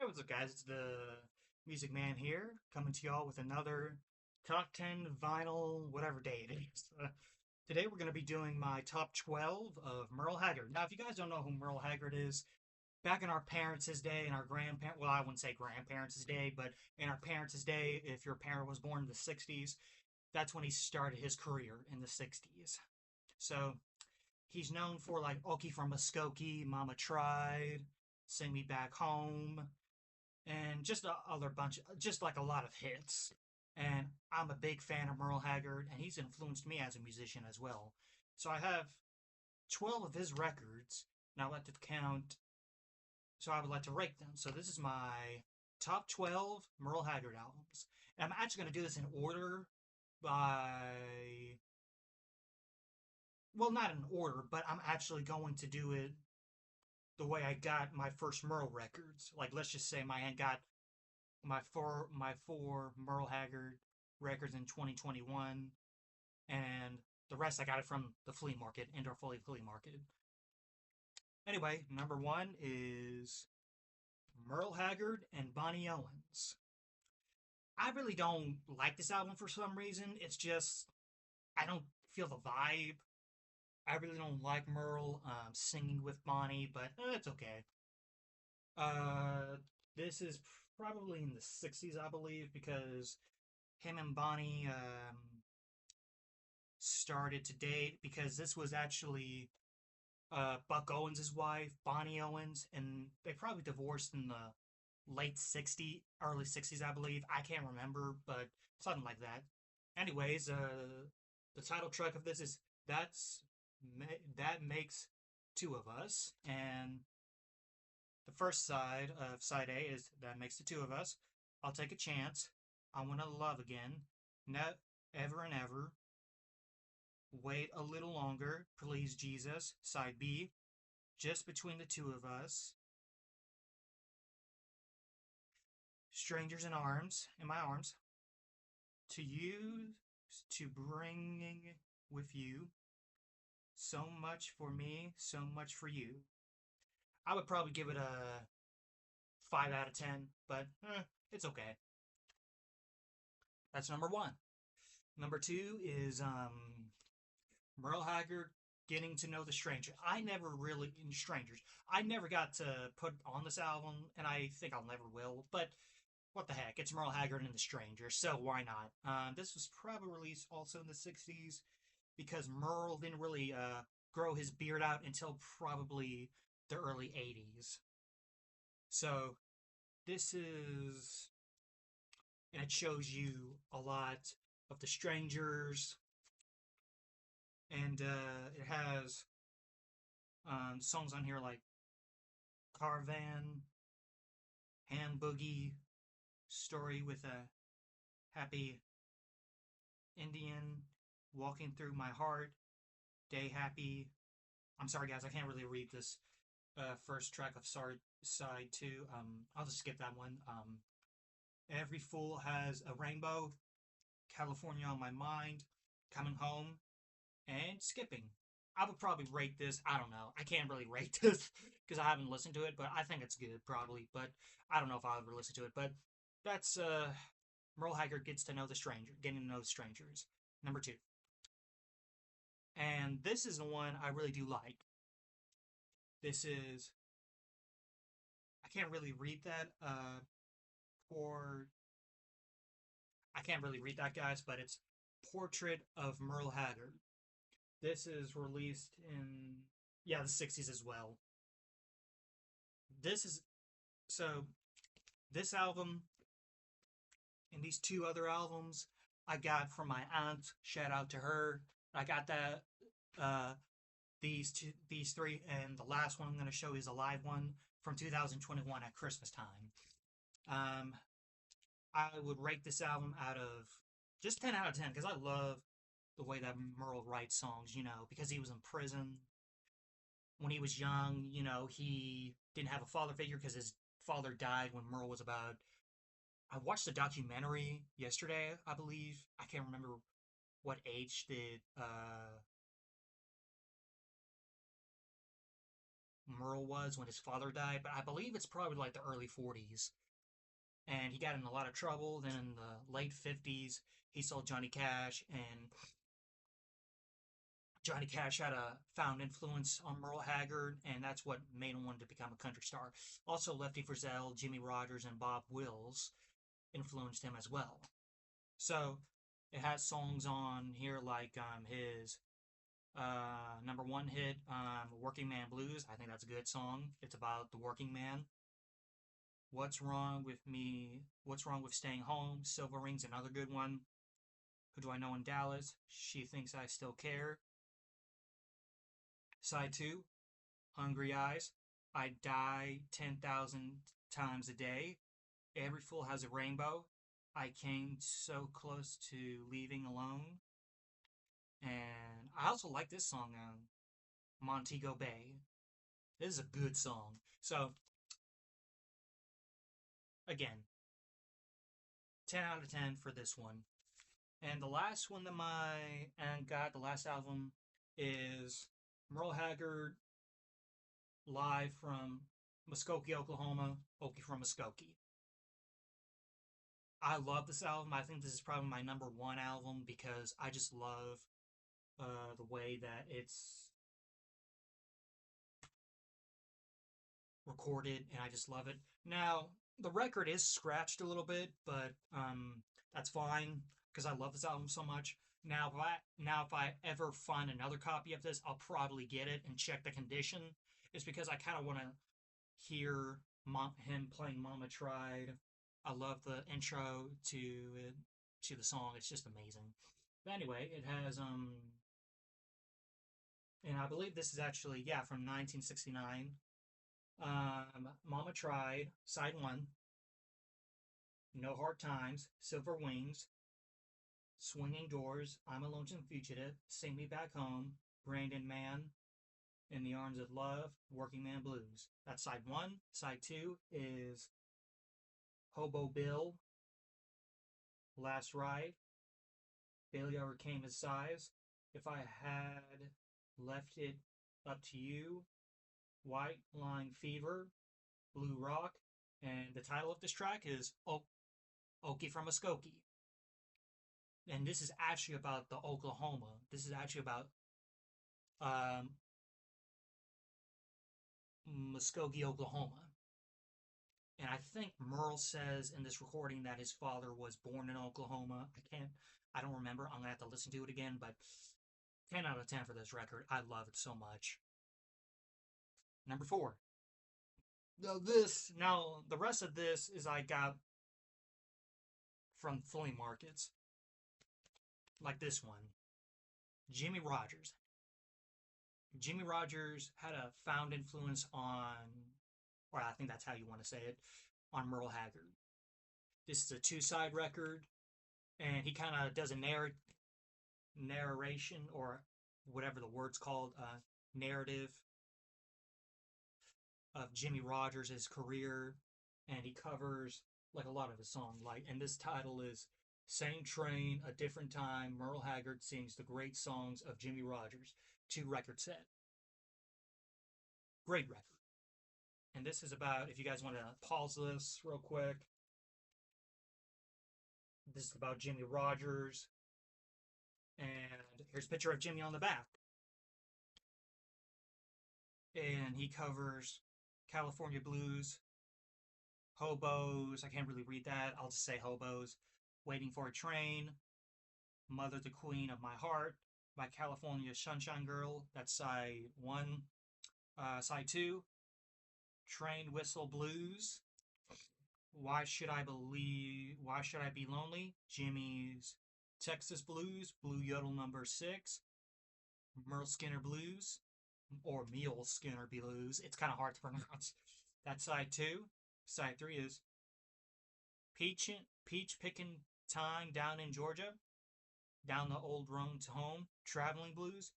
What's up, guys? It's the Music Man here, coming to y'all with another top 10 vinyl, whatever day it is. Today we're going to be doing my top 12 of Merle Haggard. Now, if you guys don't know who Merle Haggard is, back in our parents' day and our grandparents, well, I wouldn't say grandparents' day, but in our parents' day, if your parent was born in the 60s, that's when he started his career in the 60s. So he's known for like Okie from Muskogee, Mama Tried, Sing Me Back Home, and just a other bunch, just like a lot of hits. And I'm a big fan of Merle Haggard, and he's influenced me as a musician as well. So I have 12 of his records, and I like to count, so I would like to rank them. So this is my top 12 Merle Haggard albums. And I'm actually going to do this in order by, well, not in order, but I'm actually going to do it the way I got my first Merle records. Like, let's just say my aunt got my four Merle Haggard records in 2021, and the rest I got it from the flea market, indoor flea market. Anyway, number one is Merle Haggard and Bonnie Owens. I really don't like this album for some reason. It's just I don't feel the vibe. I really don't like Merle singing with Bonnie, but it's okay. Uh, this is probably in the 60s, I believe, because him and Bonnie started to date because this was actually Buck Owens' wife, Bonnie Owens, and they probably divorced in the late 60s, early 60s, I believe. I can't remember, but something like that. Anyways, the title track of this is That's That Makes Two of Us, and the first side of side A is That Makes the Two of Us. I'll Take a Chance. I Wanna Love Again. Ever and Ever. Wait a Little Longer, Please Jesus, side B, Just Between the Two of Us, Strangers in My Arms, To You, To Bringing with You, So Much for Me, So Much for You. I would probably give it a 5 out of 10, but it's okay. That's number one. Number two is Merle Haggard, Getting to Know the Stranger. I never really, in Strangers, I never got to put on this album, and I think I'll never will, but what the heck, it's Merle Haggard and the Stranger, so why not? This was probably released also in the 60s, because Merle didn't really grow his beard out until probably the early 80s. So this is, and it shows you a lot of the Strangers, and it has songs on here like Caravan, Ham Boogie, Story with a Happy Indian, Walking Through My Heart, Day Happy. I'm sorry, guys, I can't really read this first track of side two. I'll just skip that one. Every Fool Has a Rainbow, California on My Mind, Coming Home, and Skipping. I would probably rate this. I don't know. I can't really rate this because I haven't listened to it, but I think it's good probably. But I don't know if I'll ever listen to it. But that's Merle Haggard getting to know the strangers. Number two, and this is the one I really do like. This is I can't really read that. For I can't really read that, guys, but it's Portrait of Merle Haggard. This is released in the 60s as well. This is so this album and these two other albums I got from my aunt. Shout out to her. I got that uh these three, and the last one I'm going to show is a live one from 2021 at Christmas time. Um I would rate this album out of just 10 out of 10 because I love the way that Merle writes songs, because he was in prison when he was young. He didn't have a father figure because his father died when Merle was about. I watched a documentary yesterday, I believe. I can't remember what age Merle was when his father died, but I believe it's probably like the early 40s. And he got in a lot of trouble. Then in the late 50s, he saw Johnny Cash, and Johnny Cash had a found influence on Merle Haggard, and that's what made him want to become a country star. Also, Lefty Frizzell, Jimmy Rogers, and Bob Wills influenced him as well. So it has songs on here like his number one hit, Working Man Blues. I think that's a good song. It's about the working man. What's Wrong with Me? What's Wrong with Staying Home? Silver Rings, another good one. Who Do I Know in Dallas? She Thinks I Still Care. Side 2, Hungry Eyes. I Die 10,000 Times a Day. Every Fool Has a Rainbow. I Came So Close to Leaving Alone. And I also like this song, Montego Bay. This is a good song. So, again, 10 out of 10 for this one. And the last one that the last album, is Merle Haggard live from Muskogee, Oklahoma, Okie from Muskogee. I love this album. I think this is probably my number one album because I just love the way that it's recorded, and I just love it. Now, the record is scratched a little bit, but that's fine because I love this album so much. If I ever find another copy of this, I'll probably get it and check the condition. It's because I kind of want to hear him playing "Mama Tried." I love the intro to the song. It's just amazing. But anyway, it has and I believe this is actually from 1969. Mama Tried, Side 1, No Hard Times, Silver Wings, Swinging Doors, I'm a Lonesome Fugitive, Sing Me Back Home, Brandon Man, In the Arms of Love, Working Man Blues. That's side 1. Side 2 is Hobo Bill, Last Ride, Billy Overcame His Size, If I Had Left It Up to You, White Line Fever, Blue Rock, and the title of this track is Okie from Muskogee. And this is actually about the Oklahoma. This is actually about um, Muskogee, Oklahoma. And I think Merle says in this recording that his father was born in Oklahoma. I don't remember. I'm going to have to listen to it again, but 10 out of 10 for this record. I love it so much. Number 4. Now, the rest of this is I got from flea markets. Like this one. Jimmy Rogers. Jimmy Rogers had a found influence on, or I think that's how you want to say it, on Merle Haggard. This is a 2-side record, and he kind of does a narration, or whatever the word's called, narrative of Jimmy Rogers' career, and he covers like a lot of his songs. And this title is Same Train, A Different Time. Merle Haggard sings the great songs of Jimmy Rogers. 2-record set. Great record. And this is about, if you guys want to pause this real quick, this is about Jimmy Rogers. And here's a picture of Jimmy on the back. And he covers California Blues, Hobos, I can't really read that, I'll just say Hobos, Waiting for a Train, Mother the Queen of My Heart, by California Sunshine Girl, that's side 1. Side 2, Train Whistle Blues, Why Should I Be Lonely, Jimmy's Texas Blues, Blue Yodel number 6, Merle Skinner Blues, or Mule Skinner Blues, it's kind of hard to pronounce. That's side 2. Side 3 is Peach Pickin' Time Down in Georgia, Down the Old Road to Home, Traveling Blues,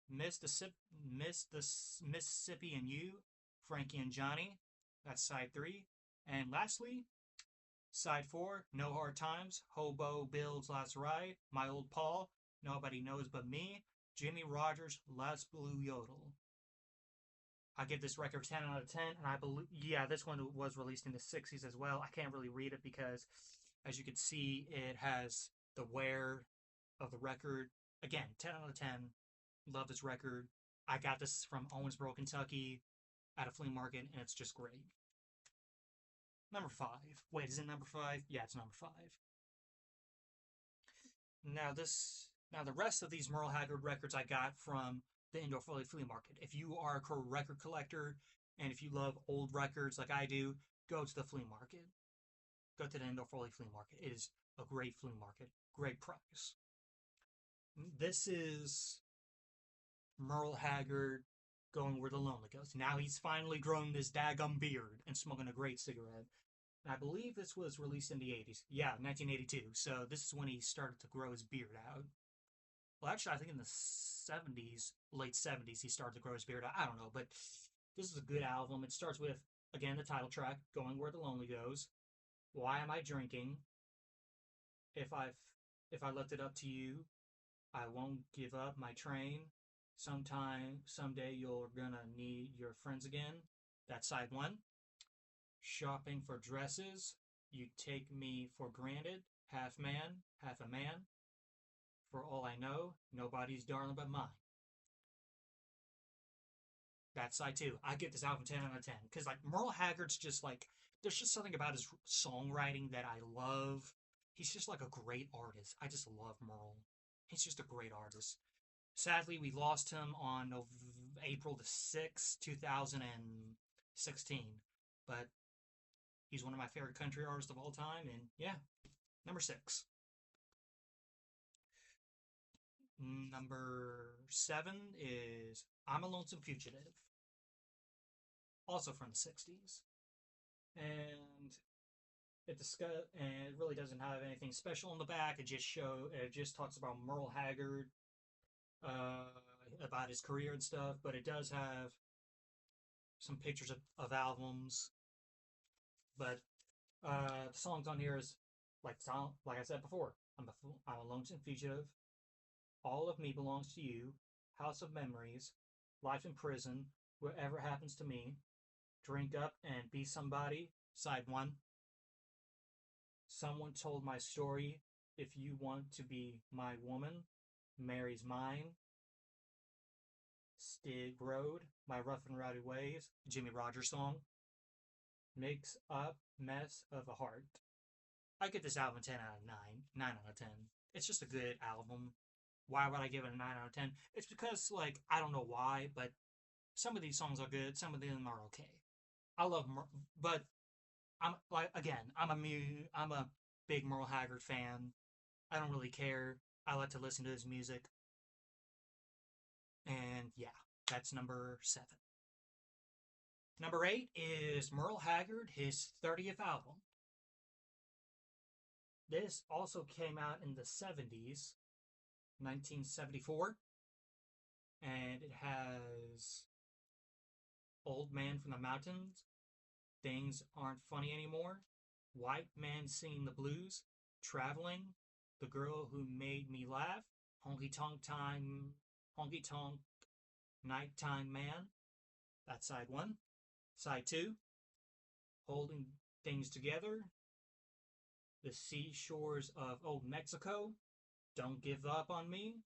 Miss the Mississippi and You, Frankie and Johnny, that's side 3. And lastly, side 4, No Hard Times, Hobo Bill's Last Ride, My Old Paul, Nobody Knows But Me, Jimmy Rogers' Last Blue Yodel. I give this record 10 out of 10, and I believe, yeah, this one was released in the 60s as well. I can't really read it because, as you can see, it has the wear of the record. Again, 10 out of 10. Love this record. I got this from Owensboro, Kentucky at a flea market, and it's just great. Number 5. Wait, is it number 5? Yeah, it's number 5. Now the rest of these Merle Haggard records I got from the Indoor Foley Flea Market. If you are a record collector and if you love old records like I do, go to the flea market. Go to the Indoor Foley Flea Market. It is a great flea market. Great price. This is Merle Haggard going where the lonely goes. Now he's finally grown this daggum beard and smoking a great cigarette. And I believe this was released in the 80s. Yeah, 1982. So this is when he started to grow his beard out. Well, actually, I think in the 70s, late 70s, he started to grow his beard out. I don't know, but this is a good album. It starts with, again, the title track, Going Where the Lonely Goes. Why Am I Drinking? If I left it up to you, I won't give up my train. Someday you're gonna need your friends again. That's side 1. Shopping for dresses. You take me for granted. Half man, half a man. For all I know, nobody's darling but mine. That's side 2. I give this album 10 out of 10. Because, like, Merle Haggard's just, like, there's just something about his songwriting that I love. He's just, like, a great artist. I just love Merle. He's just a great artist. Sadly, we lost him on April the 6th, 2016. But he's one of my favorite country artists of all time. And, yeah, number 6. Number 7 is I'm a Lonesome Fugitive. Also from the 60s. And it really doesn't have anything special in the back. It just talks about Merle Haggard, about his career and stuff, but it does have some pictures of albums. But the songs on here is like I said before, I'm a Lonesome Fugitive. All of Me Belongs to You, House of Memories, Life in Prison, Whatever Happens to Me, Drink Up and Be Somebody, side 1. Someone Told My Story, If You Want to Be My Woman, Mary's Mine, Stig Road, My Rough and Rowdy Ways, Jimmy Rogers song, Mix Up Mess of a Heart. I give this album 10 out of 9, 9 out of 10. It's just a good album. Why would I give it a 9 out of 10? It's because, like, I don't know why, but some of these songs are good, some of them are okay. I love, but I'm a big Merle Haggard fan. I don't really care. I like to listen to his music. And yeah, that's number 7. Number 8 is Merle Haggard, his 30th album. This also came out in the 70s, 1974. And it has Old Man from the Mountains, Things Aren't Funny Anymore, White Man Singing the Blues, Traveling, The Girl Who Made Me Laugh, Honky Tonk Nighttime Man. That's side 1. Side 2, Holding Things Together, The Seashores of Old Mexico, Don't Give Up on Me,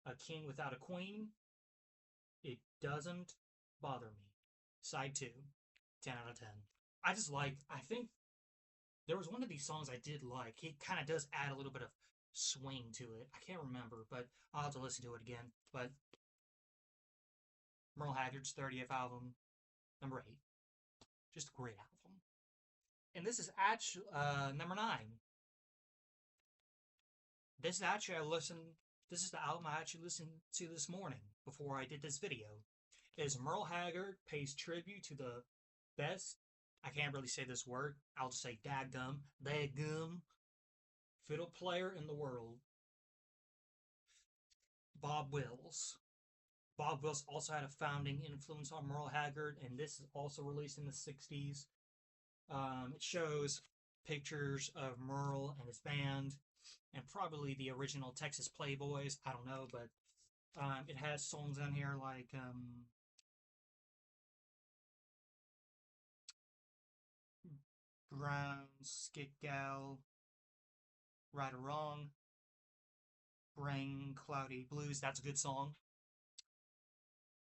A King Without a Queen, It Doesn't Bother Me. Side 2, 10 out of 10. I think there was one of these songs I did like. He kind of does add a little bit of swing to it. I can't remember, but I'll have to listen to it again. But Merle Haggard's 30th album, number 8. Just a great album. And this is actually number 9. This is the album I actually listened to this morning before I did this video. Is Merle Haggard pays tribute to the best, I can't really say this word, I'll just say daggum, fiddle player in the world, Bob Wills. Bob Wills also had a founding influence on Merle Haggard, and this is also released in the 60s. It shows pictures of Merle and his band, and probably the original Texas Playboys, I don't know, but it has songs on here like Brown, Skit Gal, Right or Wrong, Bring Cloudy Blues. That's a good song.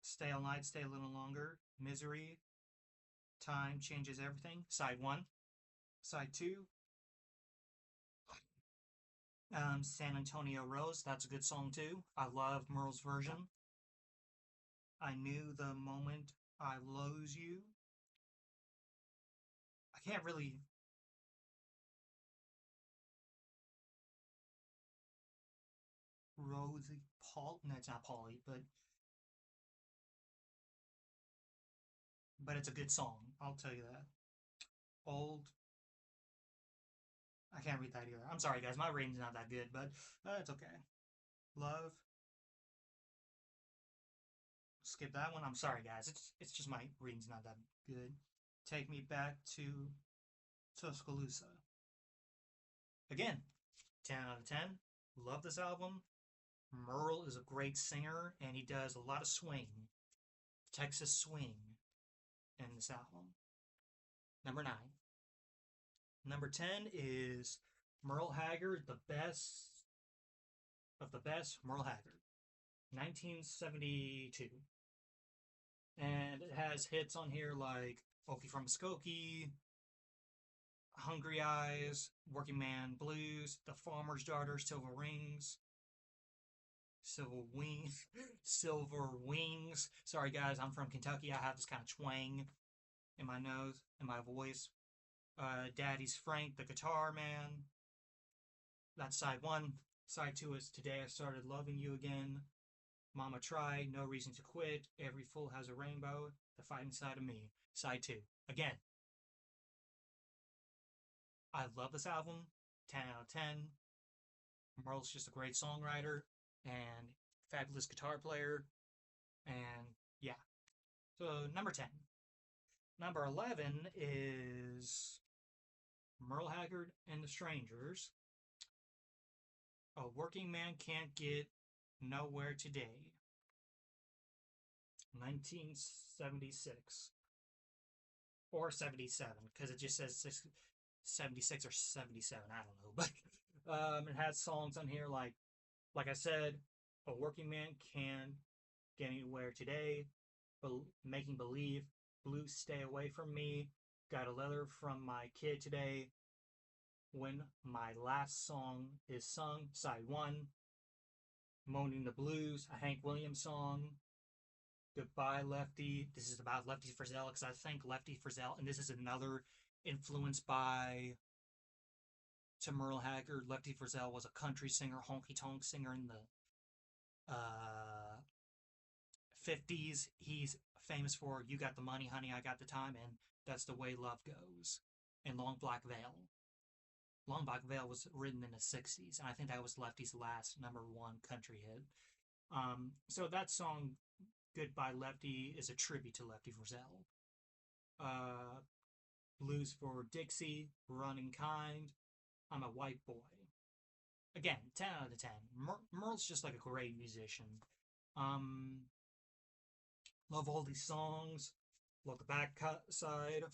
Stay All Night, Stay a Little Longer, Misery, Time Changes Everything. Side 1. Side 2, San Antonio Rose. That's a good song too. I love Merle's version. I Knew the Moment I Lose You. I can't really. Rosie Paul. No, it's not Polly, but it's a good song. I'll tell you that. Old. I can't read that either. I'm sorry, guys. My rating's not that good, but it's okay. Love. Skip that one. I'm sorry, guys. It's just my reading's not that good. Take Me Back to Tuscaloosa. Again, 10 out of 10. Love this album. Merle is a great singer, and he does a lot of swing, Texas swing, in this album. Number 9. Number 10 is Merle Haggard, the best of the best Merle Haggard, 1972. And it has hits on here like Okie from Muskogee, Hungry Eyes, Working Man Blues, The Farmer's Daughter, Silver Rings, Silver Wings. Sorry, guys, I'm from Kentucky. I have this kind of twang in my nose, in my voice. Daddy's Frank, the Guitar Man. That's side 1. Side 2 is Today I Started Loving You Again. Mama Tried, No Reason to Quit, Every Fool Has a Rainbow, The Fight Inside of Me. Side 2. Again, I love this album. 10 out of 10. Merle's just a great songwriter and fabulous guitar player. And yeah. So, number 10. Number 11 is Merle Haggard and the Strangers. A Working Man Can't Get Nowhere Today. 1976. Or 77, because it just says 76 or 77. I don't know. But it has songs on here like I said, A Working Man Can't Get Anywhere Today, Making Believe, Blue Stay Away From Me, Got a Letter from My Kid Today, When My Last Song Is Sung, side 1, Moaning the Blues, a Hank Williams song, Goodbye Lefty. This is about Lefty Frizzell because I think Lefty Frizzell, and this is another influence to Merle Haggard. Lefty Frizzell was a country singer, honky tonk singer in the 50s. He's famous for You Got the Money, Honey, I Got the Time, and That's the Way Love Goes, and Long Black Veil. Long Black Veil was written in the 60s, and I think that was Lefty's last #1 country hit. So that song, Goodbye Lefty, is a tribute to Lefty Frizzell. Blues for Dixie, Running Kind, I'm a White Boy. Again, 10 out of 10. Merle's just like a great musician. Love all these songs. Love the back side.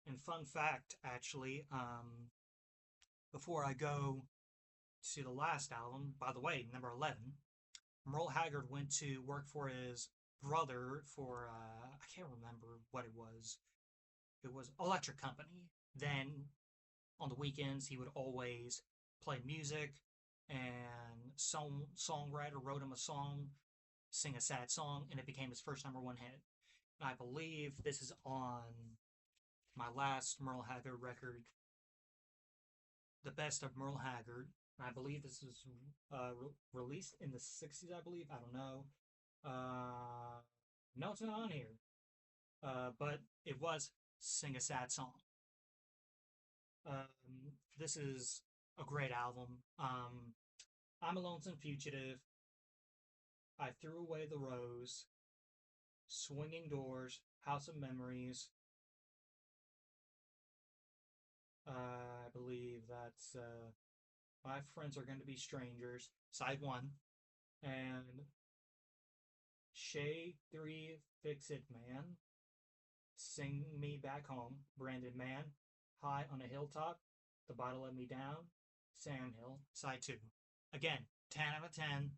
And fun fact, actually, before I go to the last album, by the way, number 11, Merle Haggard went to work for his brother for, I can't remember what it was. It was Electric Company. Then on the weekends, he would always play music, and some songwriter wrote him a song, sing a sad song, and it became his first #1 hit. And I believe this is on my last Merle Haggard record, The Best of Merle Haggard. I believe this was released in the 60s, I believe. I don't know. No, it's not on here. But it was Sing a Sad Song. This is a great album. I'm a Lonesome Fugitive. I Threw Away the Rose. Swinging Doors. House of Memories. I believe that's My Friends Are Going to Be Strangers, side 1. And Shay 3, Fix It Man. Sing Me Back Home, Brandon Mann. High on a Hilltop, The Bottle Let Me Down, Sam Hill, Side 2. Again, 10 out of 10.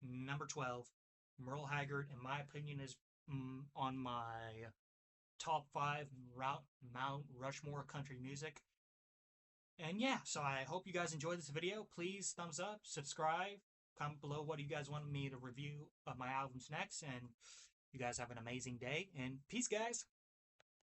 Number 12, Merle Haggard, in my opinion, is on my top 5 Mount Rushmore country music. And yeah, so I hope you guys enjoyed this video. Please thumbs up, subscribe, comment below what you guys want me to review of my albums next. And you guys have an amazing day. And peace, guys.